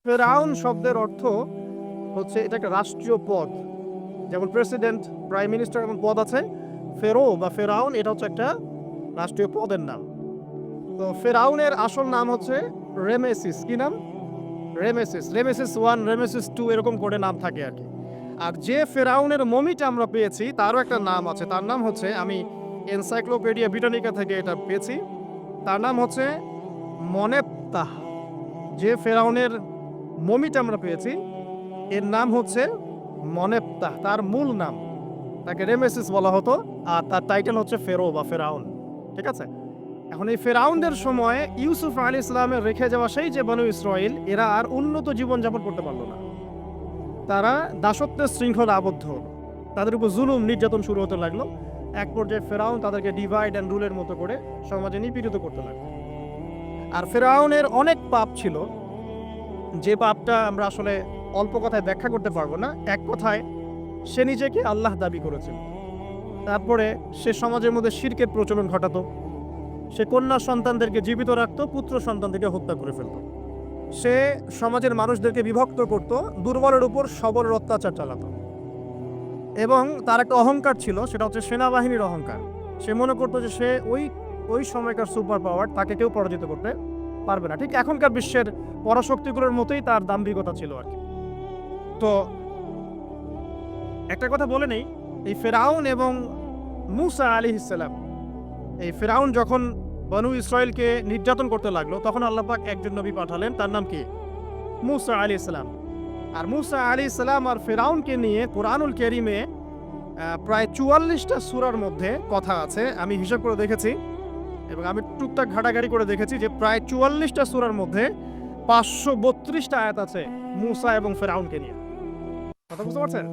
ফেরাউন শব্দের অর্থ হচ্ছে এটা একটা রাষ্ট্রীয় পদ, যেমন প্রেসিডেন্ট, প্রাইম মিনিস্টার এমন পদ আছে। ফেরো বা ফেরাউন এটা হচ্ছে একটা রাষ্ট্রীয় পদের নাম। তো ফেরাউনের আসল নাম হচ্ছে রেমেসিস। কি নাম? রেমেসিস। রেমেসিস 1, রেমেসিস 2 এরকম করে নাম থাকে আর কি। আর যে ফেরাউনের মমিটা আমরা পেয়েছি তারও একটা নাম আছে। তার নাম হচ্ছে, আমি এনসাইক্লোপিডিয়া ব্রিটানিকা থেকে এটা পেয়েছি, তার নাম হচ্ছে মনেপ্তাহ। যে ফেরাউনের মমিটা আমরা পেয়েছি এর নাম হচ্ছে মনেপ্তাহ, তার মূল নাম। তাকে রেমেসিস বলা হতো, আর তার টাইটেল হচ্ছে ফেরো বা ফেরাউন। ঠিক আছে? এখন এই ফেরাউনদের সময় ইউসুফ আলাইহিস সালামের রেখে যাওয়া সেই যে বনু ইসরাইল, এরা আর উন্নত জীবনযাপন করতে পারল না। তারা দাসত্বের শৃঙ্খলে আবদ্ধ হলো। তাদের উপর জুলুম নির্যাতন শুরু হতে লাগলো। এক পর্যায়ে ফেরাউন তাদেরকে ডিভাইড অ্যান্ড রুলের মতো করে সমাজে নিপীড়িত করতে লাগলো। আর ফেরাউনের অনেক পাপ ছিল, যে পাপটা আমরা আসলে অল্প কথায় ব্যাখ্যা করতে পারবো না। এক কথায়, সে নিজেকে আল্লাহ দাবি করেছিল। তারপরে সে সমাজের মধ্যে শিরকের প্রচলন ঘটাতো। সে কন্যা সন্তানদেরকে জীবিত রাখতো, পুত্র সন্তানদেরকে হত্যা করে ফেলত। সে সমাজের মানুষদেরকে বিভক্ত করত, দুর্বলের উপর সবলের অত্যাচার চালাতো। এবং তার একটা অহংকার ছিল, সেটা হচ্ছে সেনাবাহিনীর অহংকার। সে মনে করতো যে সে ওই ওই সময়কার সুপার পাওয়ার, তাকে কেউ পরাজিত করতে পারবে না। ঠিক এখনকার বিশ্বের পরাশক্তিগুলোর মতোই তার দাম্ভিকতা ছিল আর কি। তো একটা কথা বলে নেই, এই ফেরাউন এবং মূসা আলাইহিস সালাম, এই ফেরাউন যখন বনু ইসরাইলকে নির্যাতন করতে লাগলো, তখন আল্লাহ পাক একজন নবী পাঠালেন, তার নাম কি? মূসা আলাইহিস সালাম। আর মূসা আলাইহিস সালাম আর ফেরাউনকে নিয়ে কোরআনুল কারীমে প্রায় 44টা সূরার মধ্যে কথা আছে। আমি হিসাব করে দেখেছি এবং আমি টুকটাক ঘাটাঘাটি করে দেখেছি যে প্রায় 44টা সূরার মধ্যে 532টা আয়াত আছে মূসা এবং ফেরাউনকে নিয়ে। কথা বুঝতে পারছেন?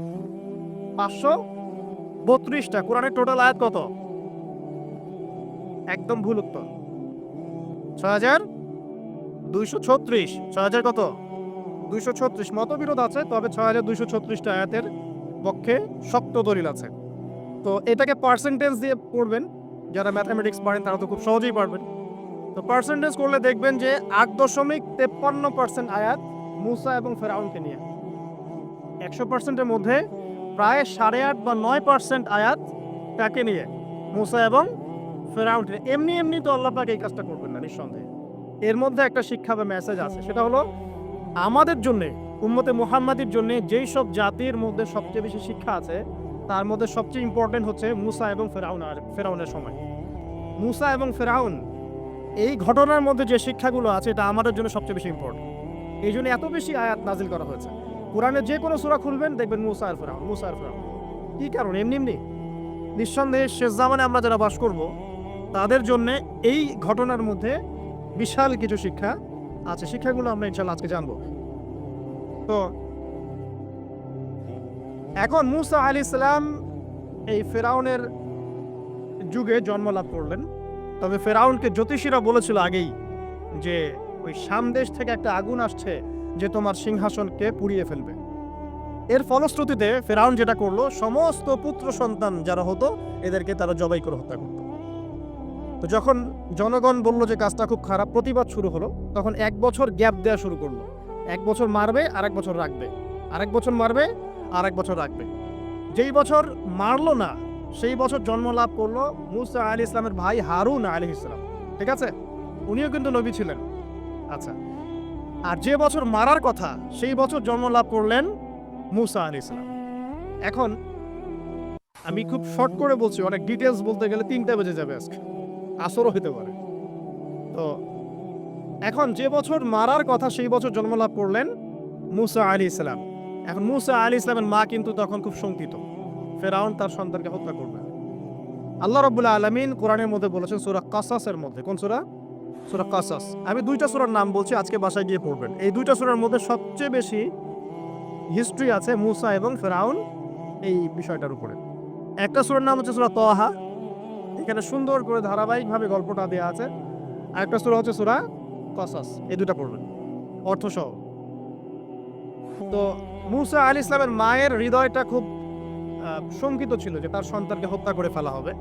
532টা। কোরআনের টোটাল আয়াত কত? একদম ভুল উত্তর। ৬,২৩৬। ৬,০০০ কত? ২৩৬। মতবিরোধ আছে, তবে ৬,২৩৬টা আয়াতের পক্ষে শক্ত দলিল আছে। তো এটাকে পার্সেন্টেজ দিয়ে পড়বেন। যারা ম্যাথমেটিক্স পারেন তারা তো খুব সহজেই পারবেন। তো পার্সেন্টেজ করলে দেখবেন যে ৮.৫৩% আয়াত মূসা এবং ফেরাউনকে নিয়ে। ১০০%-এর মধ্যে প্রায় ৮.৫ বা ৯% আয়াত কাকে নিয়ে? মূসা এবং ফেরাউনকে নিয়ে। এমনি এমনি তো আল্লাহ পাক এই কাজটা করবেন না নিঃসন্দেহে। এর মধ্যে একটা শিক্ষা বা মেসেজ আছে, সেটা হলো আমাদের জন্যে, উম্মতে মুহাম্মাদির জন্যে যেই সব জাতির মধ্যে সবচেয়ে বেশি শিক্ষা আছে, তার মধ্যে সবচেয়ে ইম্পর্টেন্ট হচ্ছে মূসা এবং ফেরাউনের সময়। মূসা এবং ফেরাউন, এই ঘটনার মধ্যে যে শিক্ষাগুলো আছে এটা আমাদের জন্য সবচেয়ে বেশি ইম্পর্টেন্ট। এই জন্য এত বেশি আয়াত নাজিল করা হয়েছে। কোরআনের যে কোনো সূরা খুলবেন দেখবেন মূসা আর ফেরাউন, মূসা আর ফেরাউন। কি কারণ? এমনি এমনি? নিঃসন্দেহে শেষ জামানে আমরা যারা বাস করব তাদের জন্য এই ঘটনার মধ্যে বিশাল কিছু শিক্ষা আছে। শিক্ষাগুলো আমরা ইনশাআল্লাহ আজকে জানবো। তো এখন মূসা আলাইহিস সালাম এই ফেরাউনের যুগে জন্ম লাভ করলেন। তবে ফেরাউনকে জ্যোতিষীরা বলেছিল আগেই যে ওই শাম দেশ থেকে একটা আগুন আসছে যে তোমার সিংহাসনকে পুড়িয়ে ফেলবে। এর ফলশ্রুতিতে ফেরাউন যেটা করলো, সমস্ত পুত্র সন্তান যারা হতো এদেরকে তারা জবাই করে হত্যা করত। তো যখন জনগণ বলল যে কাজটা খুব খারাপ, প্রতিবাদ শুরু হলো, তখন 1 বছর গ্যাপ দেওয়া শুরু করলো। 1 বছর মারবে, আরেক বছর রাখবে, আরেক বছর মারবে, আরেক বছর রাখবে। যেই বছর মারলো না সেই বছর জন্ম লাভ করলো মূসা আলাইহিস সালামের ভাই হারুন আলাইহিস সালাম। ঠিক আছে? উনিও কিন্তু নবী ছিলেন। আচ্ছা, আর যে বছর মারার কথা সেই বছর জন্ম লাভ করলেন মূসা আলাইহিস সালাম। এখন আমি খুব শর্ট করে বলছি, অনেক ডিটেলস বলতে গেলে 3টা বেজে যাবে, আজকে আসরও হতে পারে। তো এখন যে বছর মারার কথা সেই বছর জন্ম লাভ করলেন মূসা আলাইহিস সালাম। এখন মূসা আলাইহিস সালামের মা কিন্তু তখন খুব শঙ্কিত, ফেরাউন তার সন্তানকে হত্যা করবে। আল্লাহ রাব্বুল আলামিন কোরআনের মধ্যে বলেছেন সূরা কাসাসের মধ্যে। কোন সূরা? সূরা কাসাস। আমি 2টা সূরার নাম বলছি, আজকে বাসায় গিয়ে পড়বেন। এই 2টা সূরার মধ্যে সবচেয়ে বেশি হিস্ট্রি আছে মূসা এবং ফেরাউন এই বিষয়টার উপরে। একটা সূরার নাম হচ্ছে সূরা তাহা, এখানে সুন্দর করে ধারাবাহিকভাবে গল্পটা দেয়া আছে। আর একটা সূরা হচ্ছে সূরা কাসাস। এই 2টা পড়বেন অর্থ সহ। তো মূসা আলাইহিস সালামের মায়ের হৃদয়টা খুব শঙ্কিত ছিল যে তার সন্তানকে হত্যা করে ফেলা হবে।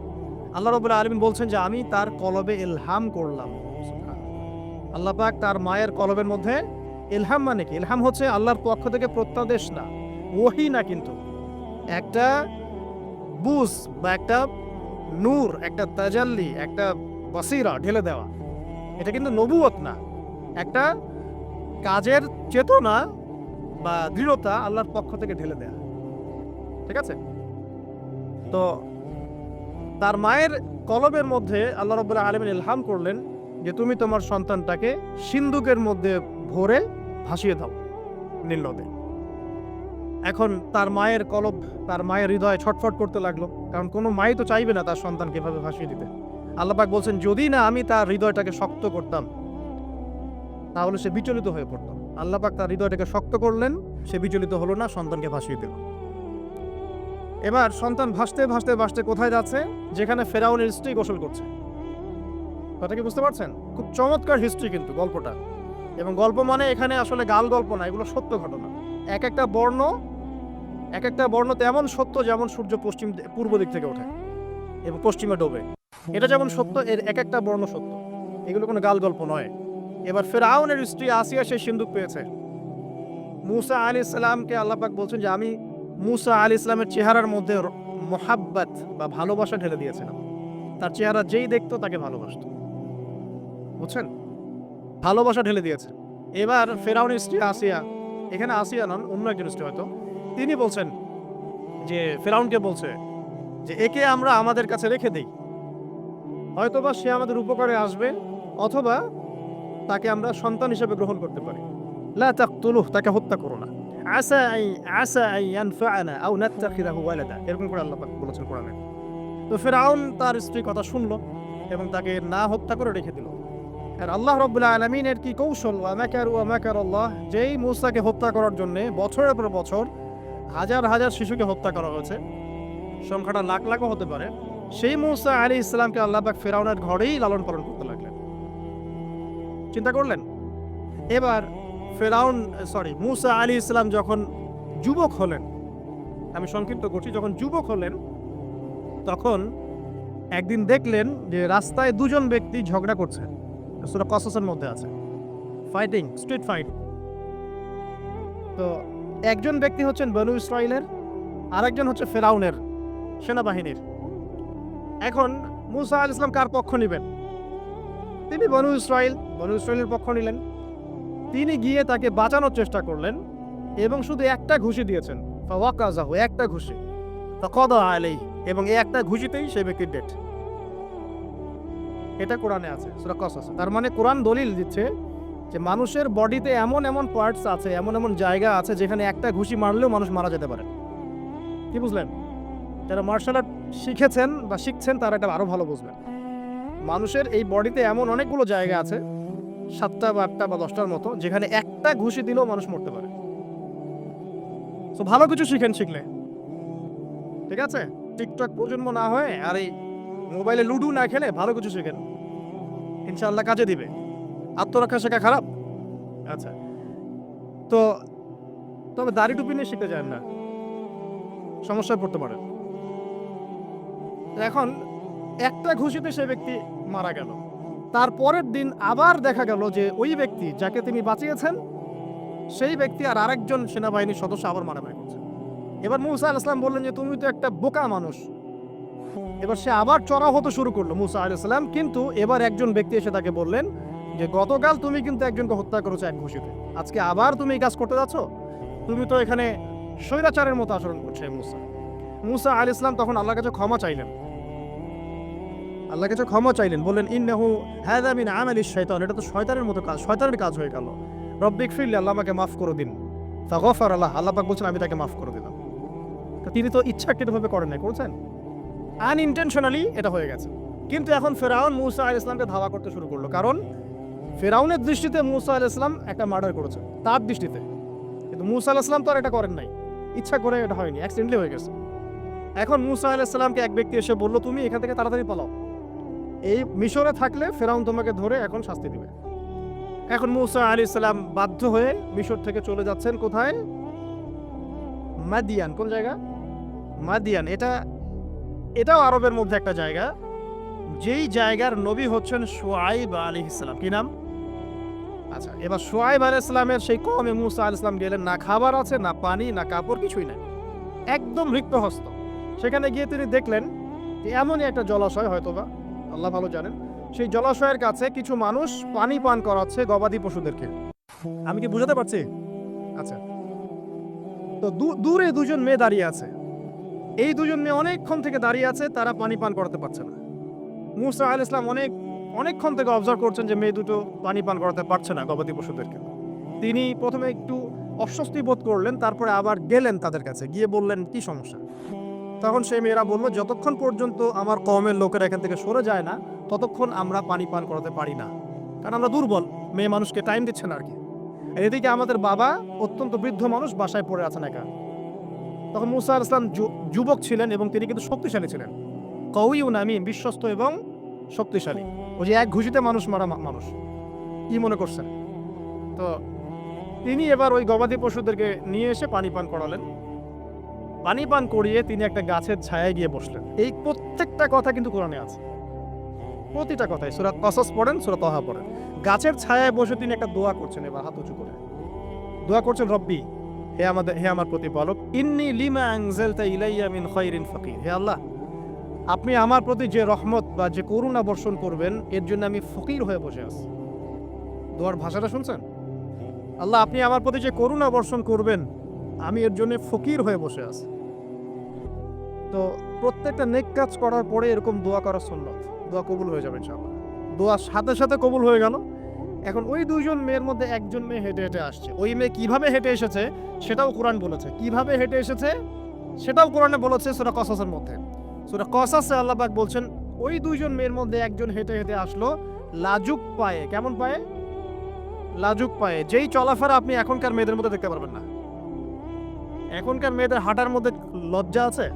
আল্লাহ রাব্বুল আলামিন বলছেন যে আমি তার কলবে ইলহাম করলাম। সুবহানাল্লাহ। আল্লাহ পাক তার মায়ের কলবের মধ্যে ইলহাম মানে কি? ইলহাম হচ্ছে আল্লাহর পক্ষ থেকে প্রত্যাদেশ না, ওহী না, কিন্তু একটা বুঝ বা একটা নূর, একটা তাজাল্লি, একটা বাসিরা ঢেলে দেওয়া। এটা কিন্তু নবুয়ত না, একটা কাজের চেতনা বা দৃঢ়তা আল্লাহর পক্ষ থেকে ঢেলে দেয়া। ঠিক আছে? তো তার মায়ের কলবের মধ্যে আল্লাহ রাব্বুল আলামিন ইলহাম করলেন যে তুমি তোমার সন্তানটাকে সিন্দুকের মধ্যে ভরে ভাসিয়ে দাও নীল নদে। এখন তার মায়ের কলব, তার মায়ের হৃদয় ছটফট করতে লাগলো, কারণ কোনো মাই তো চাইবে না তার সন্তানকে এভাবে ভাসিয়ে দিতে। আল্লাহ পাক বলছেন যদি না আমি তার হৃদয়টাকে শক্ত করতাম তাহলে সে বিচলিত হয়ে পড়ত। আল্লাহ পাক তার হৃদয়টাকে শক্ত করলেন, সে বিচলিত হলো না, সন্তানকে ভাসিয়ে দিল। এবার সন্তান ভাসতে ভাসতে ভাসতে কোথায় যাচ্ছে? যেখানে ফেরাউনের স্ত্রী গোসল করছে। কথা কি বুঝতে পারছেন? খুব চমৎকার হিস্ট্রি কিন্তু গল্পটা, এবং গল্প মানে এখানে আসলে গাল গল্প না, এগুলো সত্য ঘটনা। এক একটা বর্ণ তেমন সত্য যেমন সূর্য পূর্ব দিক থেকে ওঠে এবং পশ্চিমে ডোবে, এটা যেমন সত্য, এর এক একটা বর্ণ সত্য, এগুলো কোনো গাল গল্প নয়। এবার ফেরাউনের স্ত্রী আসিয়া সেই সিন্দুক পেয়েছে। মূসা আলাইহিস সালামকে আল্লাহ পাক বলছেন যে আমি মূসা আলাইহিস সালামের চেহারার মধ্যে মোহাব্বত বা ভালোবাসা ঢেলে দিয়েছিলাম। তার চেহারা যেই দেখতো তাকে ভালোবাসতো, বুঝছেন? ভালোবাসা ঢেলে দিয়েছে। এবার ফেরাউনের স্ত্রী আসিয়া, এখানে আসিয়া নন, অন্য একজন স্ত্রী হয়তো, তিনি বলছেন যে ফেরাউনকে বলছে যে একে আমরা আমাদের কাছে রেখে দেই, হয়তোবা সে আমাদের উপকারে আসবে, অথবা তাকে আমরা সন্তান হিসেবে গ্রহণ করতে পারি। লা তাকতুলুহু, তাকে হত্যা করো না। আসা আন ইয়ানফা'না আও নাত্তাখিযাহু ওয়ালাদা, এরকম করে আল্লাহ পাক বলেছেন কোরআনে। তো ফেরাউন তার স্ত্রী কথা শুনলো এবং তাকে না হত্যা করে রেখে দিল। আর আল্লাহ রাব্বুল আলামিনের কি কৌশল! ওয়া মাকারু ওয়া মাকারাল্লাহ, যেই মূসাকে হত্যা করার জন্য বছরের পর বছর হাজার হাজার শিশুকে হত্যা করা হয়েছে, সংখ্যাটা লাখ লাখও হতে পারে, সেই মূসা আলাইহিস সালামকে আল্লাহ পাক ফেরাউনের ঘরেই লালন পালন করতে লাগলেন। চিন্তা করলেন? এবার মূসা আলাইহিস সালাম যখন যুবক হলেন, আমি সংক্ষিপ্ত করছি, যখন যুবক হলেন তখন একদিন দেখলেন যে রাস্তায় দুজন ব্যক্তি ঝগড়া করছে। সূরা কসসের মধ্যে আছে, ফাইটিং, স্ট্রিট ফাইট। তো একজন ব্যক্তি হচ্ছেন বনু ইসরাইলের, আরেকজন হচ্ছে ফেরাউনের সেনাবাহিনীর। এখন মূসা আলাইহিস সালাম কার পক্ষ নেবেন? তিনি বনু ইসরাইলের পক্ষ নিলেন। তিনি গিয়ে তাকে বাঁচানোর চেষ্টা করলেন এবং শুধু একটা ঘুষি দিয়েছেন, ফাওয়াকাযাহু, একটা ঘুষি, ফাকাদা আলাইহি, এবং এই একটা ঘুষিতেই সেই ব্যক্তির ডেথ। এটা কোরআনে আছে, সূরা কসস। তার মানে কোরআন দলিল দিচ্ছে যে মানুষের বডিতে এমন এমন পার্টস আছে, এমন এমন জায়গা আছে যেখানে একটা ঘুষি মারলেও মানুষ মারা যেতে পারে। কি বুঝলেন? যারা মার্শাল আর্ট শিখেছেন বা শিখছেন তারা এটা আরো ভালো বুঝবেন। মানুষের এই বডিতে এমন অনেকগুলো জায়গা আছে, 7টা বা 8টা বা 10টার মতো, যেখানে একটা ঘুষি দিলেও মানুষ মরতে পারে। তো ভালো কিছু শিখলে, ঠিক আছে? টিকটক প্রজন্ম না হয়ে আর এই মোবাইলে লুডু না খেলে ভালো কিছু শিখেন, ইনশাআল্লাহ কাজে দিবে। আত্মরক্ষা শেখা খারাপ? আচ্ছা, তো তবে দাড়ি টুপি নিয়ে শিখতে যান না, সমস্যায় পড়তে পারেন। এখন একটা ঘুষিতে সে ব্যক্তি মারা গেল। তারপরের দিন আবার দেখা গেল যে ওই ব্যক্তি যাকে তিনি বাঁচিয়েছেন সেই ব্যক্তি আর আরেকজন সেনাবাহিনীর সদস্য আবার মারামারি করছে। এবার মূসা আলাইহিস সালাম বললেন যে তুমি তো একটা বোকা মানুষ। এবার সে আবার চড়াও হতে শুরু করলো মূসা আলাইহিস সালাম, কিন্তু এবার একজন ব্যক্তি এসে তাকে বললেন যে গতকাল তুমি কিন্তু একজনকে হত্যা করেছো এক ঘুষিতে, আজকে আবার তুমি এই কাজ করতে যাচ্ছ, তুমি তো এখানে স্বৈরাচারের মতো আচরণ করছে। মূসা আলাইহিস সালাম তখন আল্লাহর কাছে ক্ষমা চাইলেন, বললেন ইন্নাহু হাযা মিন আমালিশ শাইতান, এটা তো শয়তানের মতো কাজ, শয়তানের কাজ হয়ে গেল। রব্বিগফিরলি, আল্লাহ আমাকে মাফ করে দিন। ফাগফারা লাহ, আল্লাহ পাক বলছেন আমি তাকে মাফ করে দিলাম। তো তিনি তো ইচ্ছাকৃতভাবে করেন নাই, করেছেন আনইনটেনশনালি, এটা হয়ে গেছে। কিন্তু এখন ফেরাউন মূসা আলাইহিস সালামকে ধাওয়া করতে শুরু করলো, কারণ ফেরাউনের দৃষ্টিতে মূসা আলাইহিস সালাম একটা মার্ডার করেছে তার দৃষ্টিতে, কিন্তু মূসা আলাইহিস সালাম তো আর এটা করেন নাই, ইচ্ছা করে এটা হয়নি, অ্যাক্সিডেন্টলি হয়ে গেছে। এখন মূসা আলাইহিস সালামকে এক ব্যক্তি এসে বলল তুমি এখান থেকে তাড়াতাড়ি পালাও, এই মিশরে থাকলে ফেরাউন তোমাকে ধরে এখন শাস্তি দিবে। এখন মূসা আলাইহিস সালাম বাধ্য হয়ে মিশর থেকে চলে যাচ্ছেন কোথায়? মাদিয়ান। কোন জায়গা? মাদিয়ান। এটাও আরবের মধ্যে একটা জায়গা, যেই জায়গার নবী হচ্ছেন শুআইব আলাইহিস সালাম। কি নাম? আচ্ছা, এবার শুআয়ব আলাইহিস সালামের সেই কওমে মূসা আলাইহিস সালাম গেলেন, না খাবার আছে, না পানি, না কাপড়, কিছুই নাই। একদম রিক্ত হস্ত। সেখানে গিয়ে তিনি দেখলেন যে এমনই একটা জলাশয়, হয়তোবা আল্লাহ ভালো জানেন। সেই জলাশয়ের কাছে কিছু মানুষ পানি পান করাচ্ছে গবাদি পশুদেরকে। আমি কি বুঝাতে পারছি? আচ্ছা। তো দূরে দুজন মেয়ে দাঁড়িয়ে আছে। এই দুজন মেয়ে অনেকক্ষণ থেকে দাঁড়িয়ে আছে, তারা পানি পান করাতে পারছে না। মূসা আলাইহিস সালাম অনেকক্ষণ থেকে অবজার্ভ করছেন যে মেয়ে দুটো পানি পান করাতে পারছে না গবাদি পশুদেরকে। তিনি ১ম এ একটু অস্বস্তি বোধ করলেন, তারপরে আবার গেলেন তাদের কাছে। গিয়ে বললেন, "কি সমস্যা?" তখন সেই মেয়েরা বলল, "যতক্ষণ পর্যন্ত আমার কওমের লোকেরা এখান থেকে সরে যায় না, ততক্ষণ আমরা পানি পান করাতে পারি না। কারণ আমরা দুর্বল, মেয়ে মানুষকে টাইম দিচ্ছে না আরকি। আর এদিকে আমাদের বাবা অত্যন্ত বৃদ্ধ মানুষ, বাসায় পড়ে আছেন একা।" তখন মূসা আলাইহিস সালাম যুবক ছিলেন এবং তিনি কিন্তু শক্তিশালী ছিলেন। কওয়িউন আমিন, বিশ্বস্ত এবং শক্তিশালী। ওই যে এক ঘুষিতে মানুষ মারা মানুষ। কি মনে করছেন? তো তিনি এবার ওই গবাদি পশুদেরকে নিয়ে এসে পানি পান করালেন। পানি পান করিয়ে তিনি একটা গাছের ছায়ায় গিয়ে বসলেন। এই প্রত্যেকটা কথা কিন্তু কোরআনে আছে। প্রতিটা কথাই। সূরা কসস পড়েন, সূরা তাহা পড়েন। গাছের ছায়ায় বসে তিনি একটা দোয়া করছেন, এবার হাত উঁচু করে। দোয়া করছেন, রব্বি, হে আমার প্রতিপালক, ইন্নী লিমা আনজালতা ইলাইয়া মিন খায়রিন ফাকির। হে আল্লাহ, আপনি আমার প্রতি যে রহমত বা যে করুণা বর্ষণ করবেন, এর জন্য আমি ফকির হয়ে বসে আছি। দোয়ার ভাষাটা শুনছেন? আল্লাহ, আপনি আমার প্রতি যে করুণা বর্ষণ করবেন, আমি এর জন্য ফকির হয়ে বসে আছি। তো প্রত্যেকটা নেক কাজ করার পরে এরকম দোয়া করা সুন্নত। দোয়া কবুল হয়ে যাবে ইনশাআল্লাহ। দোয়া সাথে সাথে কবুল হয়ে গেল। এখন ওই দুইজন মেয়ের মধ্যে একজন মেয়ে হেঁটে হেঁটে আসছে। ওই মেয়ে কিভাবে হেঁটে এসেছে সেটাও কোরআন বলেছে। কিভাবে হেঁটে এসেছে সেটাও কোরআনে বলেছে সূরা কসসের মধ্যে। সূরা কসসে আল্লাহ পাক বলছেন, ওই দুইজন মেয়ের মধ্যে একজন হেঁটে হেঁটে আসলো লাজুক পায়ে। কেমন পায়ে? লাজুক পায়ে। যেই চলাফেরা আপনি এখনকার মেয়েদের মধ্যে দেখতে পারবেন না। এখনকার মেয়েদের হাঁটার মধ্যে লজ্জা আছে?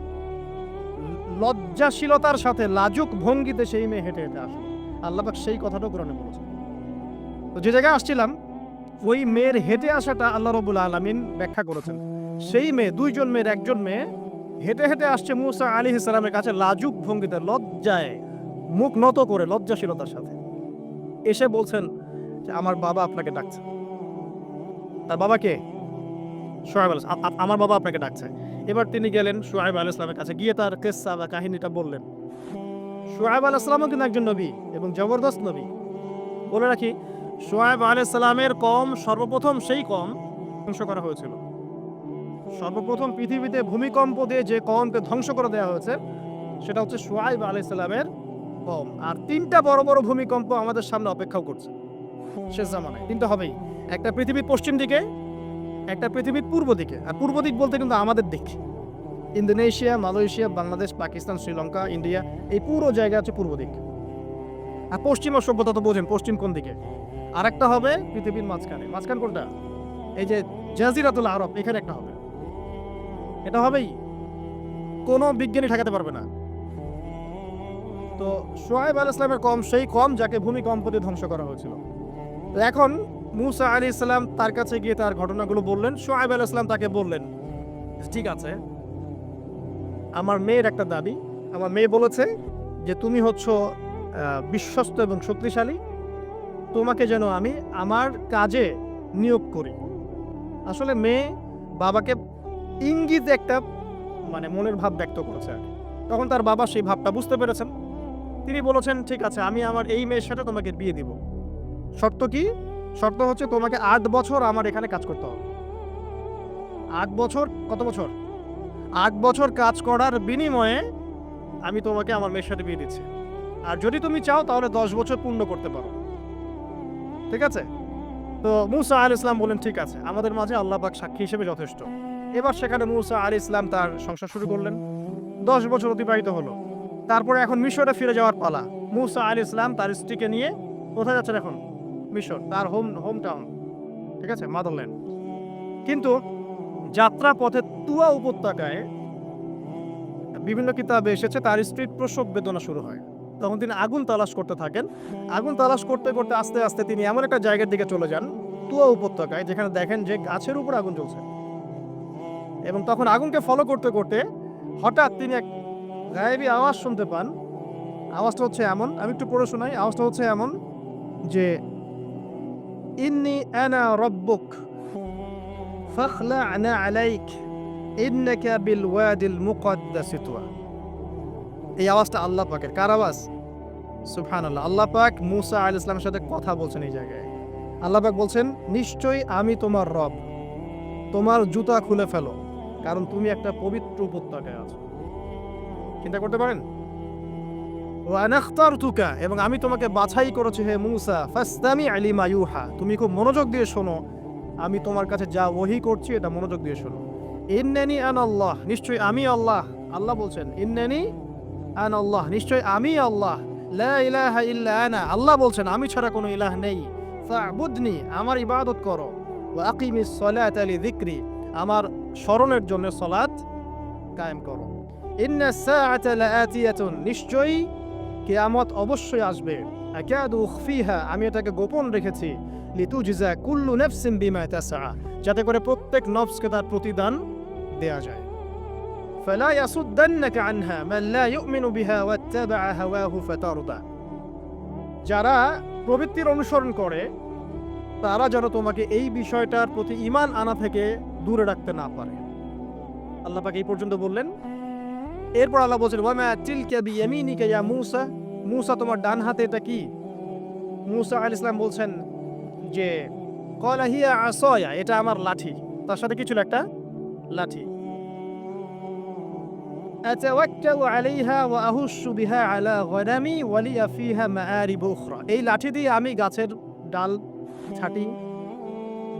লজ্জাশীলতার সাথে লাজুক ভঙ্গিতে সেই মেয়ে হেঁটে হেঁটে আসলো। আল্লাহ পাক সেই কথাটাও কোরআনে বলেছেন। তো যে জায়গায় আসছিলাম, ওই মেয়ের হেঁটে আসাটা আল্লাহ রাব্বুল আলামিন ব্যাখ্যা করেছেন। সেই মেয়ে, দুইজন মেয়ের একজন মেয়ে হেঁটে হেঁটে আসছে মূসা আলাইহিস সালামের কাছে লাজুক ভঙ্গিতে, লজ্জায় মুখ নত করে, লজ্জাশীলতার সাথে এসে বলছেন যে, "আমার বাবা আপনাকে ডাকছে।" তার বাবা কে? শুআয়ব আলাইহিস আমার বাবা আপনাকে ডাকছে। এবার তিনি গেলেন শুআয়ব আলাইহিস সালামের কাছে, গিয়ে তার কিসসা বা কাহিনীটা বললেন। শুআয়ব আলাইহিস সালামও কিন্তু একজন নবী এবং জবরদস্ত নবী। বলে রাখি, শুআয়ব আলাইহিস সালামের কওম সর্বপ্রথম সেই কওম ধ্বংস করা হয়েছিল। সর্বপ্রথম পৃথিবীতে ভূমিকম্প দিয়ে যে কওমকে ধ্বংস করে দেওয়া হয়েছে, সেটা হচ্ছে শুআয়ব আলাইহিস সালামের কওম। আর ৩টা বড় বড় ভূমিকম্প আমাদের সামনে অপেক্ষাও করছে শেষ জামানায়। ৩টা হবেই। একটা পৃথিবীর পশ্চিম দিকে, একটা পৃথিবীর পূর্ব দিকে। আর পূর্ব দিক বলতে কিন্তু আমাদের দিক। Indonesia, Malaysia, Bangladesh, Pakistan, Sri Lanka, India, এই পুরো জায়গা হচ্ছে পূর্ব দিক। আর পশ্চিমা সভ্যতা তো বোঝেন, পশ্চিম কোন দিকে। আরেকটা হবে পৃথিবীর মাঝখানে। মাঝখান কোনটা? এই যে জাজিরাতুল আরব, এখানে একটা হবে। এটা হবেই। কোনো বিজ্ঞানী ঠেকাতে পারবে না। তো শুআয়ব আলাইহিস সালামের কওম সেই কওম যাকে ভূমিকম্প দিয়ে ধ্বংস করা হয়েছিল। তো এখন মূসা আলাইহিস সালাম তার কাছে গিয়ে তার ঘটনাগুলো বললেন। শুআয়ব আলাইহিস সালাম তাকে বললেন, ঠিক আছে, আমার মেয়ের একটা দাবি। আমার মেয়ে বলেছে যে তুমি হচ্ছ বিশ্বস্ত এবং শক্তিশালী। তোমাকে যেন আমি আমার কাজে নিয়োগ করি। আসলে মেয়ে বাবাকে ইঙ্গিতে একটা মনের ভাব ব্যক্ত করেছে আরকি। তখন তার বাবা সেই ভাবটা বুঝতে পেরেছেন। তিনি বলেছেন, ঠিক আছে, আমি আমার এই মেয়ের সাথে তোমাকে বিয়ে দিব। শর্ত কি? শর্ত হচ্ছে তোমাকে ৮ বছর আমার এখানে কাজ করতে হবে। ৮ বছর, কত বছর? ৮ বছর কাজ করার বিনিময়ে আমি তোমাকে আমার মেয়ের সাথে বিয়ে দিচ্ছি। আর যদি তুমি চাও তাহলে ১০ বছর পূর্ণ করতে পারো। ঠিক আছে? তো মূসা আলাইহিস সালাম বললেন, ঠিক আছে, আমাদের মাঝে আল্লাহ পাক সাক্ষী হিসেবে যথেষ্ট। এবার সেখানে মূসা আলাইহিস সালাম তার সংসার শুরু করলেন। ১০ বছর অতিবাহিত হলো। তারপরে এখন মিশরে ফিরে যাওয়ার পালা। মূসা আলাইহিস সালাম তার স্ত্রীকে নিয়ে কোথায় যাচ্ছেন এখন? মিশর, তার হোম টাউন। ঠিক আছে? মাদারল্যান্ড। কিন্তু যাত্রা পথে তুয়া উপত্যকায় বিভিন্ন কিতাবে এসেছে তার স্ত্রীর প্রসব বেদনা শুরু হয়। তখন তিনি আগুন তালাশ করতে থাকেন। আগুন তালাশ করতে করতে আস্তে আস্তে তিনি এমন একটা জায়গার দিকে চলে যান, তুয়া উপত্যকায়, যেখানে দেখেন যে গাছের উপর আগুন জ্বলছে। এবং তখন আগুনকে ফলো করতে করতে হঠাৎ তিনি এক গায়েবী আওয়াজ শুনতে পান। আওয়াজটা হচ্ছে এমন, আমি একটু পড়ে শোনাই। আওয়াজটা হচ্ছে এমন যে, ইন্নী আনা রাব্বুক ফাখলা'না আলাইক ইন্নাকা বিল ওয়াদিল মুকদ্দাসি তুয়া। এই আওয়াজটা আল্লাহ পাকের। কার আওয়াজ? সুবহানাল্লাহ। আল্লাহ পাক মূসা আলাইহিস সালামের সাথে কথা বলছেন এই জায়গায়। আল্লাহ পাক বলছেন, নিশ্চয়ই আমি তোমার রব, তোমার জুতা খুলে ফেলো, কারণ তুমি একটা পবিত্র উপত্যকায় আছো। চিন্তা করতে পারেন? ওয়া আনা ইখতারতুকা, এবং আমি তোমাকে বাছাই করেছি হে মূসা, ফাসতামি' লিমা ইউহা, তুমি খুব মনোযোগ দিয়ে শোনো, আমি তোমার কাছে যা ওহী করছি এটা মনোযোগ দিয়ে শোনো। ইন্নানি আনাল্লাহ, নিশ্চয়ই আমি আল্লাহ। আল্লাহ বলছেন ইন্নানি আনাল্লাহ, নিশ্চয়ই আমি আল্লাহ। লা ইলাহা ইল্লা আনা, আল্লাহ বলছেন আমি ছাড়া কোনো ইলাহ নেই। ফা'বুদনি, আমার ইবাদত করো। ওয়া আকিমিস সালাতা লিযিকরি, আমার স্মরণের জন্য সালাত কায়েম করো। ইন্নাস সাআতা লাআতিয়াতুন, নিশ্চয়ই কিয়ামত অবশ্যই আসবে। আকাদু উখফিহা, আমি এটাকে গোপন রেখেছি। লিতুজজা কুল্লু নাফসিন বিমা তাসআ, যাতে করে প্রত্যেক নফসকে তার প্রতিদান দেয়া যায়। ফালা ইয়াসুদ্দান্নাকা আনহা মান লা ইউমিনু বিহা ওয়াত্তাবা'a হাওয়াহু ফাতারদা, যারা প্রবৃত্তির অনুসরণ করে তারা যেন তোমাকে এই বিষয়টার প্রতি ঈমান আনা থেকে দূরে রাখতে না পারে। আল্লাহ পাক এই পর্যন্ত বললেন। এরপর আল্লাহ বলছেন, ওয়া মা তিলকা বিয়ামিনিকা ইয়া মূসা, মূসা তোমার ডান হাতে এটা কি? মূসা আলাইহিস সালাম বলছেন যে ক্বালা হিয়া আসায়া, এটা আমার লাঠি। তার সাথে কি ছিল? একটা লাঠি। আতাওয়াক্কালু আলাইহা ওয়া আহুশু বিহা আলা গনামি ওয়া লিয়া ফিহা মাআরিব উখরা, এই লাঠি দিয়ে আমি গাছের ডাল ছাঁটি,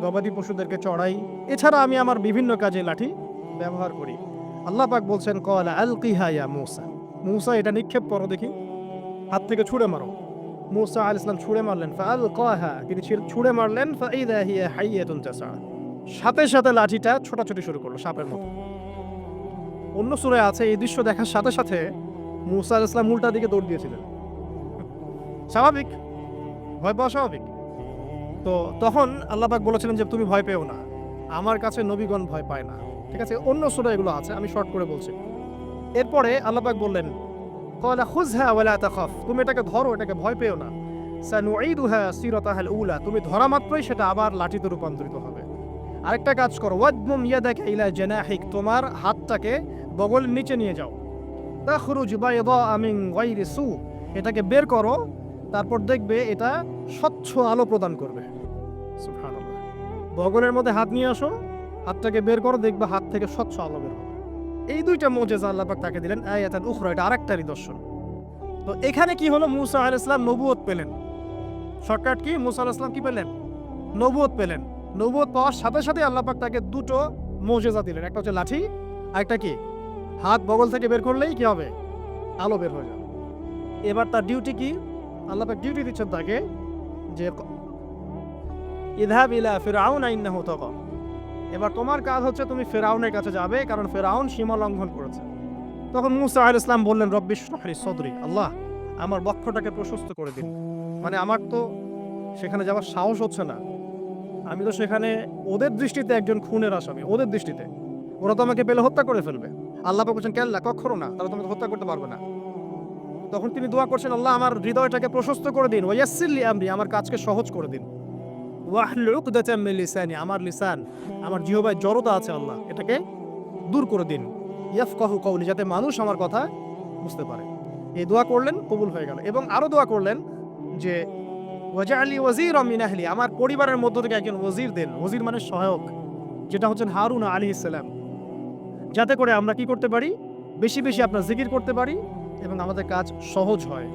গবাদি পশুদেরকে চড়াই, এছাড়া আমি আমার বিভিন্ন কাজে লাঠি ব্যবহার করি। আল্লাহ পাক বলছেন, ক্বালা আলকিহা ইয়া মূসা, মূসা এটা নিক্ষেপ করো দেখি, হাত থেকে ছুঁড়ে মারো। মূসা আলাইহিস সালাম ছুঁড়ে মারলেন। ফাআলকাহা, তিনি ছুঁড়ে মারলেন। ফাইদা হিয়া হাইয়াতুন তাসআ, সাথে সাথে লাঠিটা ছোটাছুটি শুরু করলো সাপের মতো। অন্য সূরায় আছে এই দৃশ্য দেখার সাথে সাথে মূসা আলাইহিস সালাম উল্টা দিকে দৌড় দিয়েছিলেন। স্বাভাবিক, ভয় পাওয়া স্বাভাবিক। তো তখন আল্লাহ পাক বলেছিলেন যে তুমি ভয় পেও না, আমার কাছে নবীগণ ভয় পায় না। ঠিক আছে, অন্য সূরায় এগুলো আছে, আমি শর্ট করে বলছি। এরপরে আল্লাহ পাক বললেন, ক্বালা খুযহা ওয়া লা তাখাফ, তুমি এটাকে ধরো, এটাকে ভয় পেও না। সানুঈদুহা সিরাতাহাল উলা, তুমি ধরা মাত্রই সেটা আবার লাঠিতে রূপান্তরিত হবে। আরেকটা কাজ করো, ওয়াদমুম ইয়াদাকা ইলা জানাহিক, তোমার হাতটাকে বগলের নিচে নিয়ে যাও। তাখরুজ বাইদা মিন গায়রি সু, এটাকে বের করো, তারপর দেখবে এটা স্বচ্ছ আলো প্রদান করবে। সুবহানাল্লাহ। বগলের মধ্যে হাত নিয়ে আসো, হাতটাকে বের করো, দেখবে হাত থেকে স্বচ্ছ আলো বের হবে। এই দুইটা মুজিজা আল্লাহ পাক তাকে দিলেন। আয়াতান উখরা, এটা আরেকটা নিদর্শন। তো এখানে কি হলো? মূসা আলাইহিস সালাম নবুয়ত পেলেন। Shortcut key? মূসা আলাইহিস সালাম কি পেলেন? নবুয়ত পেলেন। নবুয়ত পাওয়ার সাথে সাথে আল্লাহ পাক তাকে দুটো মুজিজা দিলেন। একটা হচ্ছে লাঠি, আরেকটা কি? হাত বগল থেকে বের করলেই কি হবে? আলো বের হয়ে যাবে। এবার তার ডিউটি কি? আল্লাহ পাক ডিউটি দিচ্ছেন তাকে যে ইযহাব ইলা ফিরআউন ইন্নাহু তাগা, এবার তোমার কাজ হচ্ছে তুমি ফিরআউনের কাছে যাবে, কারণ ফিরআউন সীমা লঙ্ঘন করেছে। তখন মূসা আলাইহিস সালাম বললেন, রব্বি ইশরাহ লি সাদরি, আল্লাহ আমার বক্ষটাকে প্রশস্ত করে দিন। মানে আমার তো সেখানে যাওয়ার সাহস হচ্ছে না, আমি তো সেখানে ওদের দৃষ্টিতে একজন খুনের আসামি, ওদের দৃষ্টিতে ওরা তো আমাকে পেলে হত্যা করে ফেলবে। আল্লাহ পাক বলছেন, কেল্লা, কখনো না, তারা তোমাকে হত্যা করতে পারবে না। তখন তিনি দোয়া করছেন, আল্লাহ আমার হৃদয়টাকে প্রশস্ত করে দিন, ওয়া ইয়াসসির লি আমরি, আমার কাজকে সহজ করে দিন। ওয়াহলুল উকদাতাম মিন লিসানি, আমার লিসান, আমার জিহ্বায় জড়তা আছে আল্লাহ, এটাকে দূর করে দিন। ইয়াফকাহু কওলি, যাতে মানুষ আমার কথা বুঝতে পারে। এই দোয়া করলেন, কবুল হয়ে গেল। এবং আরো দোয়া করলেন যে ওয়াজআলি ওয়াজিরাম মিন আহলি, আমার পরিবারের মধ্য থেকে একজন ওয়াজির দেন। ওয়াজির মানে সহায়ক, যেটা হচ্ছেন হারুন আলাইহিস সালাম, যাতে করে আমরা কি করতে পারি? বেশি বেশি আপনার জিকির করতে পারি এবং আমাদের কাজ সহজ হয়।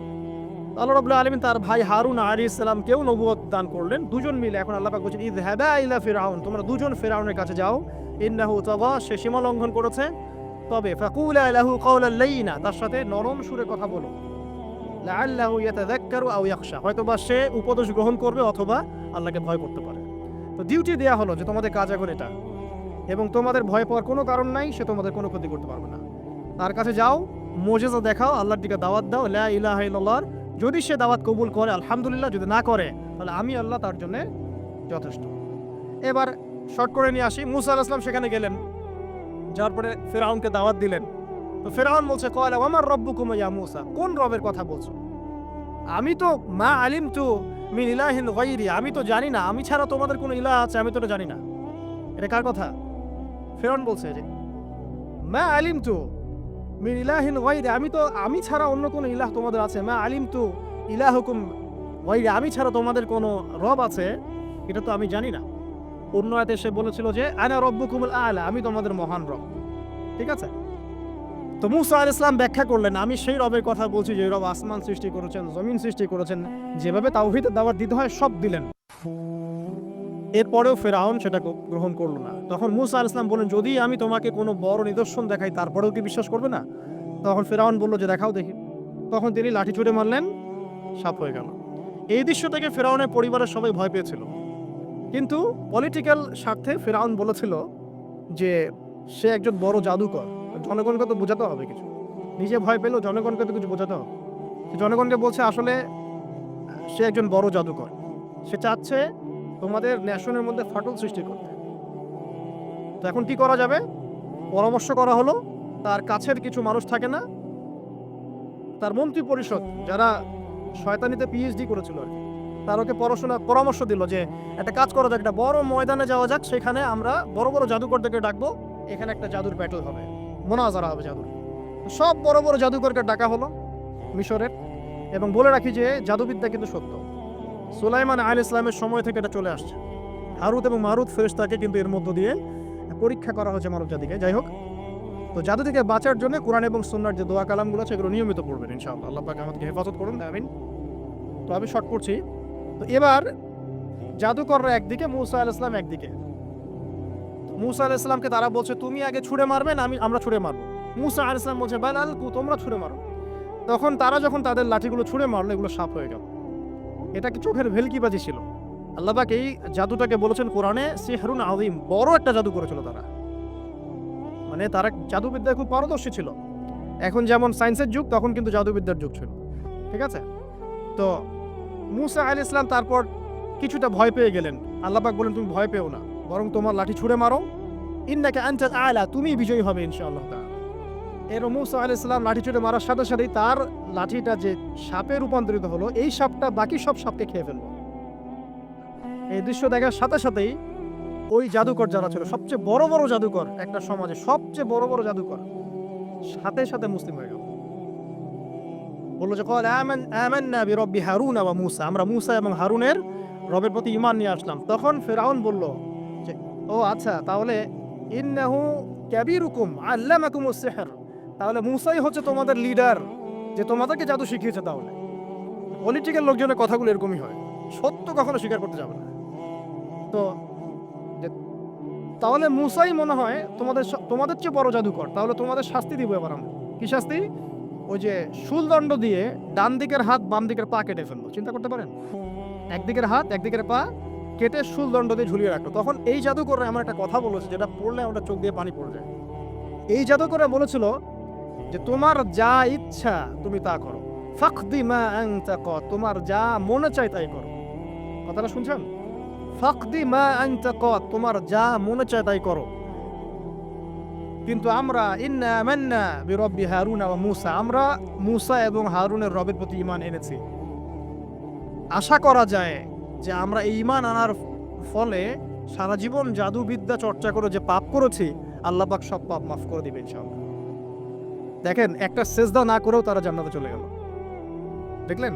আল্লাহ রাব্বুল আলামিন তার ভাই হারুন আলাইহিস সালামকেও নবুয়ত দান করলেন। দুজন মিলে এখন আল্লাহ পাক বলেন, ইযহাবা ইলা ফিরআউন, তোমরা দুজন ফিরআউনের কাছে যাও, ইন্নাহু তাগা, সে সীমা লঙ্ঘন করেছে। তবে ফাকুলা লাহু কাওলান লাইয়িনা, তার সাথে নরম সুরে কথা বলো। লাআল্লাহু ইয়াতাযাক্কারু আও ইয়াখশা, হয়তোবা সে উপদেশ গ্রহণ করবে অথবা আল্লাহকে ভয় করতে পারে। তো ডিউটি দেয়া হলো যে তোমাদের কাজ এখন এটা, এবং তোমাদের ভয় পাওয়ার কোনো কারণ নাই, সে তোমাদের কোনো ক্ষতি করতে পারবে না। তার কাছে যাও, মুজিজা দেখাও, আল্লাহর দিকে দাওয়াত দাও, লা ইলাহা ইল্লাল্লাহ। যদি সে দাওয়াত কবুল করে আলহামদুলিল্লাহ, যদি না করে তাহলে আমি আল্লাহ তার জন্য যথেষ্ট। এবার শর্ট করে নিয়ে আসি, মূসা আলাইহিস সালাম সেখানে গেলেন, যার পরে ফিরআউনকে দাওয়াত দিলেন। তো ফিরআউন বলছে, ক্বালা ওয়া মার রাব্বুকুম ইয়া মূসা, কোন রবের কথা বলছো? আমি তো মা আলিমতু মিন ইলাহিন গায়রি, আমি তো জানি না, আমি ছাড়া তোমাদের কোনো ইলাহ আছে আমি তো এটা জানি না। এটা কার কথা? ফিরআউন বলছে যে মা আলিমতু মিন ইলাহিন গায়রি, আমি ছাড়া অন্য কোনো ইলাহ তোমাদের আছে? মা আলিমতু ইলাহুকুম গায়রি, আমি ছাড়া তোমাদের কোনো রব আছে এটা তো আমি জানি না। অন্য আয়াতে সে বলেছিল যে আনা রব্বুকুমুল আ'লা, আমি তোমাদের মহান রব। ঠিক আছে? তো মূসা আলাইহিস সালাম ব্যাখ্যা করলেন, আমি সেই রবের কথা বলছি যে রব আসমান সৃষ্টি করেছেন, জমিন সৃষ্টি করেছেন, যেভাবে তাওহীদের দাওয়াত দিতে হয় সব দিলেন। এরপরেও ফেরাউন সেটা গ্রহণ করলো না। তখন মূসা আলাইহিস সালাম বললেন, যদি আমি তোমাকে কোনো বড় নিদর্শন দেখাই তারপরেও কি বিশ্বাস করবে না? তখন ফেরাউন বলল যে দেখাও দেখি। তখন তিনি লাঠি ছুঁড়ে মারলেন, সাপ হয়ে গেল। এই দৃশ্য থেকে ফেরাউনের পরিবারের সবাই ভয় পেয়েছিল। কিন্তু পলিটিক্যাল স্বার্থে ফেরাউন বলেছিল যে সে একজন বড় জাদুকর, জনগণকে তো বোঝাতে হবে কিছু। নিজে ভয় পেলেও জনগণকে তো কিছু বোঝাতে হবে। সে জনগণকে বলছে আসলে সে একজন বড় জাদুকর, সে চাচ্ছে তোমাদের ন্যাশনের মধ্যে ফাটল সৃষ্টি করতে। তো এখন কি করা যাবে? পরামর্শ করা হলো, তার কাছের কিছু মানুষ থাকে না, তার মন্ত্রী পরিষদ যারা শয়তানিতে পিএইচডি করেছিল আর কি, তার ওকে পরামর্শ দিল যে একটা কাজ করা যাক, একটা বড় ময়দানে যাওয়া যাক, সেখানে আমরা বড় বড় জাদুকরদেরকে ডাকবো, এখানে একটা জাদুর ব্যাটল হবে, মোনাজারা হবে জাদুর। সব বড় বড় জাদুকরকে ডাকা হলো মিশরের। এবং বলে রাখি যে জাদুবিদ্যা কিন্তু সত্য, সুলাইমান আলাইহিস সালামের সময় থেকে এটা চলে আসছে। হারুত এবং মারুত ফেরেশতাকে কিন্তু এর মধ্য দিয়ে পরীক্ষা করা হয়েছে মানব জাতিকে। যাই হোক, তো জাদু থেকে বাঁচার জন্য কোরআন এবং সুন্নাহর যে দোয়া কালামগুলো আছে এগুলো নিয়মিত পড়বেন ইনশাআল্লাহ। আল্লাহ পাক আমাদেরকে হেফাজত করুন, আমিন। তো আমি শর্ট করছি। তো এবার জাদুকররা একদিকে, মূসা আলাইহিস সালাম একদিকে। মূসা আলাইহিস সালামকে তারা বলছে তুমি আগে ছুঁড়ে মারবে না আমরা ছুঁড়ে মারবো। মূসা আলাইহিস সালাম বলছে বাল আলকু, তোমরা ছুঁড়ে মারো। তখন তারা যখন তাদের লাঠিগুলো ছুঁড়ে মারলো, এগুলো সাপ হয়ে গেল। এটা কি চোখের ভেলকিবাজি ছিল? আল্লাহ পাক এই জাদুটাকে বলেছেন কোরআনে সিহরুন আযীম, বড় একটা জাদু করেছিল তারা। মানে তারা জাদুবিদ্যায় খুব পারদর্শী ছিল। এখন যেমন সায়েন্সের যুগ, তখন কিন্তু জাদুবিদ্যার যুগ ছিল। ঠিক আছে? তো মূসা আলাইহিস সালাম তারপর কিছুটা ভয় পেয়ে গেলেন। আল্লাহ পাক বলেন তুমি ভয় পেও না, বরং তোমার লাঠি ছুঁড়ে মারো, ইন্নাকা আনতাল আ'লা, তুমি বিজয়ী হবে ইনশাআল্লাহ তাআলা। এর মূসা আলাইহিস সালাম লাঠি ছুঁড়ে মারার সাথে সাথেই তার লাঠিটা যে সাপে রূপান্তরিত হলো, এই সাপটা বাকি সব সাপকে খেয়ে ফেললো। এই দৃশ্য দেখার সাথে সাথেই ওই জাদুকর যারা ছিল, সবচেয়ে বড় বড় জাদুকর, একটা সমাজে সবচেয়ে বড় বড় জাদুকর, সাথে সাথে মুসলিম হয়ে গেল। বললো যে ক্বাল আমান্না বিরব্বি হারুন ওয়া মূসা, আমরা মূসা এবং হারুনের রবের প্রতি ঈমান নিয়ে আসলাম। তখন ফিরআউন বলল যে ও আচ্ছা, তাহলে ইন্নাহু কাবীরুকুম আল্লামাকুমুস সিহর, তাহলে মূসাই হচ্ছে তোমাদের লিডার, যে তোমাদেরকে জাদু শিখিয়েছে। তাহলে পলিটিক্যাল লোকজনের কথাগুলো এরকমই হয়, সত্য কখনো স্বীকার করতে যাবে না। তো তাহলে মূসাই মনে হয় তোমাদের চেয়ে বড় জাদুকর, তাহলে তোমাদের শাস্তি দিব এবার আমরা। কি শাস্তি? ওই যে শুলদণ্ড দিয়ে ডান দিকের হাত বাম দিকের পা কেটে ফেললো। চিন্তা করতে পারেন, একদিকের হাত একদিকের পা কেটে শুলদণ্ড দিয়ে ঝুলিয়ে রাখলো। তখন এই জাদুকররা এমন একটা কথা বলেছে যেটা পড়লে আমাদের চোখ দিয়ে পানি পড়ে যায়। এই জাদুকররা বলেছিল যে তোমার যা ইচ্ছা তুমি তা করো, ফাকদি মা আনতা ক, তোমার যা মনে চায় তাই করো। কথাটা শুনছেন? ফাকদি মা আনতা ক, তোমার যা মনে চায় তাই করো। কিন্তু আমরা ইন্না আমান্না বিরব্বি হারুন ওয়া মূসা, আমরা মূসা এবং হারুনের রবের প্রতি ঈমান এনেছি। আশা করা যায় যে আমরা এই ঈমান আনার ফলে সারা জীবন জাদুবিদ্যা চর্চা করে যে পাপ করেছি, আল্লাহ পাক সব পাপ মাফ করে দিবেন ইনশাআল্লাহ। দেখেন, একটা সেজদা না করেও তারা জান্নাতে চলে গেল। দেখলেন?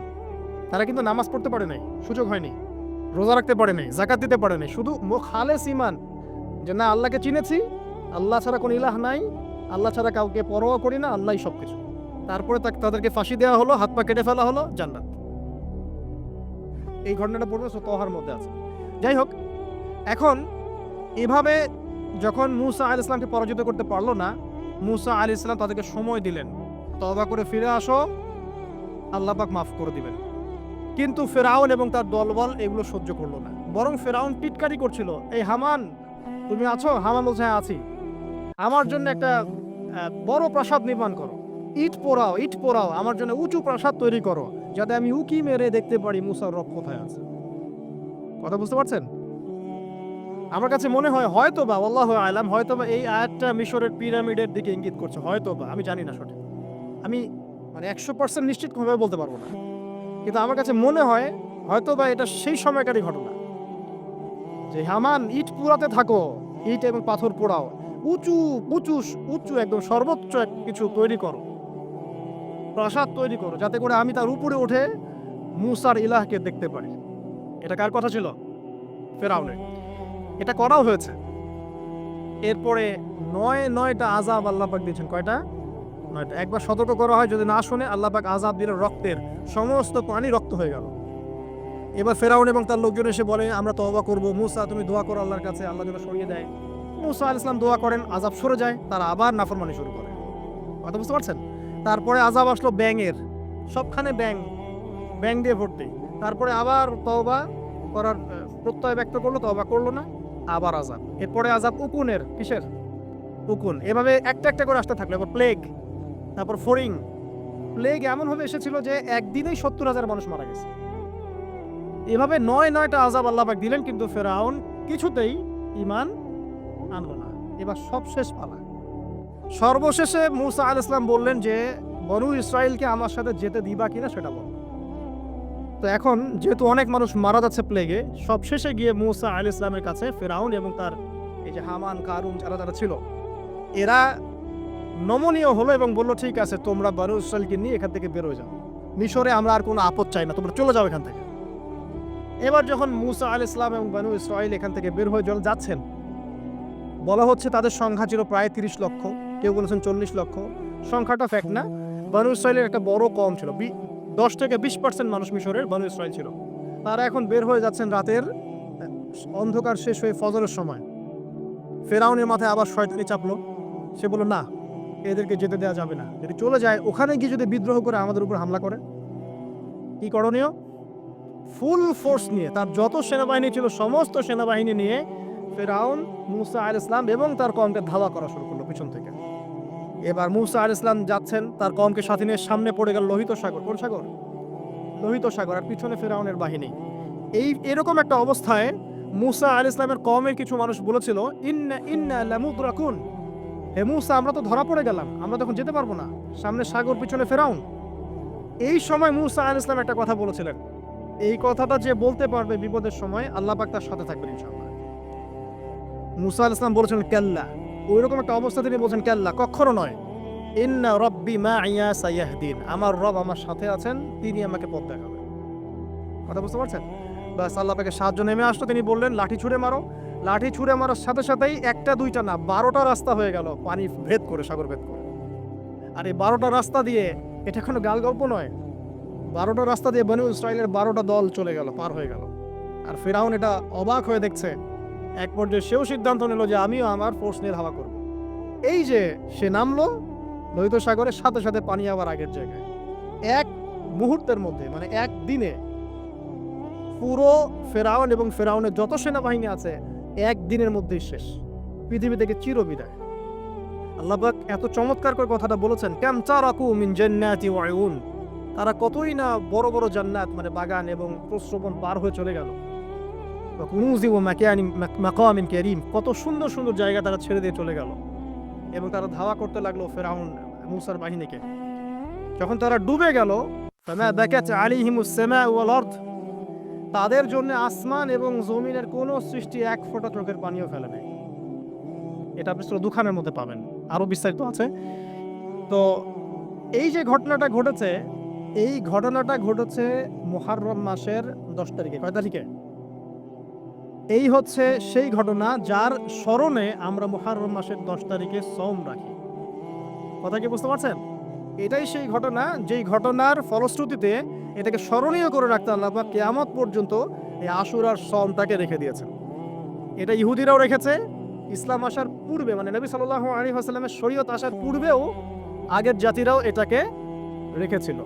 তারা কিন্তু নামাজ পড়তে পারে নাই, সুযোগ হয়নি, রোজা রাখতে পারে নাই, যাকাত দিতে পারে নাই, শুধু খালেস ঈমান যে না আল্লাহকে চিনেছি, আল্লাহ ছাড়া কোনো ইলাহ নাই, আল্লাহ ছাড়া কাউকে পরোয়া করি না, আল্লাহই সবকিছু। তারপরে তাদেরকে ফাঁসি দেওয়া হলো, হাত পা কেটে ফেলা হলো, জান্নাত। এই ঘটনাটা পড়বে তহার মধ্যে আছে। যাই হোক, এখন এভাবে যখন মূসা আলাইহিস সালামকে পরাজিত করতে পারলো না, মূসা আলাইহিস সালাম তাদেরকে সময় দিলেন, তওবা করে ফিরে আসো, আল্লাহ পাক মাফ করে দিবেন। কিন্তু ফেরাউন এবং তার দলবল এগুলো সহ্য করলো না, বরং ফেরাউন টিটকারি করছিল, এই হামান তুমি আছো? হামান বলছে হ্যাঁ আছি, আমার জন্য একটা বড় প্রাসাদ নির্মাণ করো, ইট পোড়াও, আমার জন্য উঁচু প্রাসাদ তৈরি করো, যাতে আমি উকি মেরে দেখতে পারি মুসার রব কোথায় আছে। কথা বুঝতে পারছেন? আমার কাছে মনে হয় হয়তোবা, আল্লাহু আ'লাম, হয়তোবা এই আয়াতটা মিশরের পিরামিডের দিকে ইঙ্গিত করছে, হয়তোবা, আমি জানি না সঠিক, আমি মানে 100% নিশ্চিত ভাবে বলতে পারবো না, কিন্তু আমার কাছে মনে হয় হয়তো বা এটা সেই সময়কারই ঘটনা যে হামান ইট পুরাতে থাকো, ইট এবং পাথর পোড়াও, উঁচু উঁচু উঁচু একদম সর্বোচ্চ কিছু তৈরি করো, প্রাসাদ তৈরি করো, যাতে করে আমি তার উপরে উঠে মুসার ইলাহকে দেখতে পারি। এটা কার কথা ছিল? ফেরাউনের। এটা করাও হয়েছে। এরপরে নয়টা আযাব আল্লাহ পাক দিয়েছেন। কয়টা? 9টা। একবার সতর্ক করা হয়, যদি না শুনে আল্লাহ পাক আযাব দিলেন, রক্তের সমস্ত পানি রক্ত হয়ে গেল। এবার ফেরাউন এবং তার লোকজন এসে বলে আমরা তওবা করব, মুসা তুমি দোয়া করো আল্লাহর কাছে, আল্লাহ যেন সরিয়ে দেয়। মুসা আলাইহিস সালাম দোয়া করেন, আযাব সরে যায়, তারা আবার নাফরমানি শুরু করে। কথা বুঝতে পারছেন? তারপরে আযাব আসলো ব্যাঙের, সবখানে ব্যাঙ দিয়ে ভর্তি। তারপরে আবার তওবা করার প্রত্যয় ব্যক্ত করলো, তওবা করলো না, আবার আযাব। এরপরে আযাব উকুনের, কিসের? উকুন। এভাবে একটা একটা করে আসতে থাকলো। এবার প্লেগ, তারপর ফড়িং। প্লেগ এমনভাবে এসেছিল যে একদিনেই 70,000 মানুষ মারা গেছে। এভাবে 9টা আযাব আল্লাহ পাক দিলেন, কিন্তু ফেরাউন কিছুতেই ঈমান আনলো না। এবার সব শেষ পালা। সর্বশেষে মুসা আলাইহিস সালাম বললেন যে বনু ইসরাইলকে আমার সাথে যেতে দিবা কিনা সেটা বল। তো এখন যেহেতু অনেক মানুষ মারা যাচ্ছে প্লেগে, সবশেষে গিয়ে মুসা আলাইহিস সালামের কাছে ফেরাউন এবং তার এই যে হামান, কারুন, যারা ছিল, এরা নমনীয় হলো এবং বলল ঠিক আছে, তোমরা বনু ইসরাইলকে নিয়ে এখান থেকে বের হয়ে যাও, মিশরে আমরা আর কোনো আপদ চাই না, তোমরা চলে যাও এখান থেকে। এবার যখন মুসা আলাইহিস সালাম এবং বনু ইসরাইল এখান থেকে বের হয়ে যাচ্ছেন, বলা হচ্ছে তাদের সংখ্যা ছিল প্রায় 30 লক্ষ, কেউ বলেছেন 40 লক্ষ। সংখ্যাটা ফ্যাক্ট না। বনু ইসরাইলের একটা বড় কম ছিল, 10 থেকে 20% মানুষ মিশরের বনু ইসরাইল ছিল। তারা এখন বের হয়ে যাচ্ছেন রাতের অন্ধকার শেষ হয়ে ফজরের সময়। ফেরাউনের মাথায় আবার শয়তানি চাপলো। সে বলল না, এদেরকে যেতে দেওয়া যাবে না, যদি চলে যায় ওখানে গিয়ে যদি বিদ্রোহ করে আমাদের উপর হামলা করে, কি করণীয়? ফুল ফোর্স নিয়ে, তার যত সেনাবাহিনী ছিল সমস্ত সেনাবাহিনী নিয়ে ফেরাউন মুসা আলাইহিস সালাম এবং তার কওমকে ধাওয়া করা শুরু করলো পিছন থেকে। এবার মুসা আলাইহিস সালাম যাচ্ছেন, তার কওমকে সাথে নিয়ে, সামনে পড়ে গেল লোহিত সাগর। কোন সাগর? লোহিত সাগর। আর পিছনে ফেরাউনের বাহিনী। এরকম একটা অবস্থায় মুসা আলাইহিস সালামের কওমের কিছু মানুষ বলেছিল ইন্না লামুদরাকুন, হে মুসা আমরা তো ধরা পড়ে গেলাম, আমরা তখন যেতে পারবো না, সামনে সাগর, পিছনে ফেরাউন। এই সময় মুসা আলাইহিস সালাম একটা কথা বলেছিলেন, এই কথাটা যে বলতে পারবে বিপদের সময় আল্লাহ পাক তার সাথে থাকবেন ইনশাআল্লাহ। মুসা আলাইহিস সালাম বলেছেন কাল্লা, ওইরকম একটা অবস্থা তিনি বলছেন কাল্লা, কখনো নয়, ইন্না রাব্বি মাইয়া সায়াহদিন, আমার রব আমার সাথে আছেন, তিনি আমাকে পথ দেখাবেন। কথা বুঝতে পারছেন? বাস আল্লাহ পাকের সাহায্য নেমে আসলো, তিনি বললেন লাঠি ছুঁড়ে মারো। লাঠি ছুঁড়ে মারার সাথে সাথেই একটা দুইটা না 12টা রাস্তা হয়ে গেল, পানি ভেদ করে, সাগর ভেদ করে। আর এই 12টা রাস্তা দিয়ে, এটা কোনো গাল গল্প নয়, 12টা রাস্তা দিয়ে বনু ইসরাইলের 12টা দল চলে গেল, পার হয়ে গেল। আর ফেরাউন এটা অবাক হয়ে দেখছে। এক পর্যায়ে সেও সিদ্ধান্ত নিল যে আমিও আমার ফোর্স নিয়ে ধাওয়া করব। এই যে সে নামলো লোহিত সাগরের, সাথে সাথে পানি আবার আগের জায়গায়। এক মুহূর্তের মধ্যে, মানে এক দিনে পুরো ফেরাউন এবং ফেরাউনের যত সেনাবাহিনী আছে এক দিনের মধ্যেই শেষ, পৃথিবী থেকে চিরবিদায়। আল্লাহ পাক এত চমৎকার করে কথাটা বলেছেন, কাম তারাকু মিন জান্নাতি ওয়া উয়ুন, তারা কতই না বড় বড় জান্নাত মানে বাগান এবং প্রস্রবণ পার হয়ে চলে গেল। ওয়া কুনুজি ওয়া মাকামিন কারীম, কত সুন্দর সুন্দর জায়গা তারা ছেড়ে দিয়ে চলে গেল। এবং তারা ধাওয়া করতে লাগলো ফেরাউন মুসার বাহিনীকে। যখন তারা ডুবে গেল, ফামা বাকাত আলাইহিমুস সামা ওয়াল আরদ, তাদের জন্য আসমান এবং জমিনের কোনো সৃষ্টি এক ফোঁটা চোখের পানিও ফেলে নাই। এটা আপনি সূরা দুখানের মধ্যে পাবেন, আরো বিস্তারিত আছে। তো এই যে ঘটনাটা ঘটেছে, এই ঘটনাটা ঘটেছে মুহররম মাসের 10 তারিখে। কয় তারিখে? এই হচ্ছে সেই ঘটনা যার স্মরণে আমরা মুহররম মাসের 10 তারিখে সওম রাখি। কথা কি বুঝতে পারছেন? এটাই সেই ঘটনা, যেই ঘটনার ফলশ্রুতিতে এটাকে স্মরণীয় করে রাখতে আল্লাহ পাক কিয়ামত পর্যন্ত এই আশুরার সওমটাকে রেখে দিয়েছেন। এটা ইহুদিরাও রেখেছে, ইসলাম আসার পূর্বে, মানে নবী সাল্লাল্লাহু আলাইহি ওয়াসাল্লামের শরীয়ত আসার পূর্বেও আগের জাতিরাও এটাকে রেখেছিল।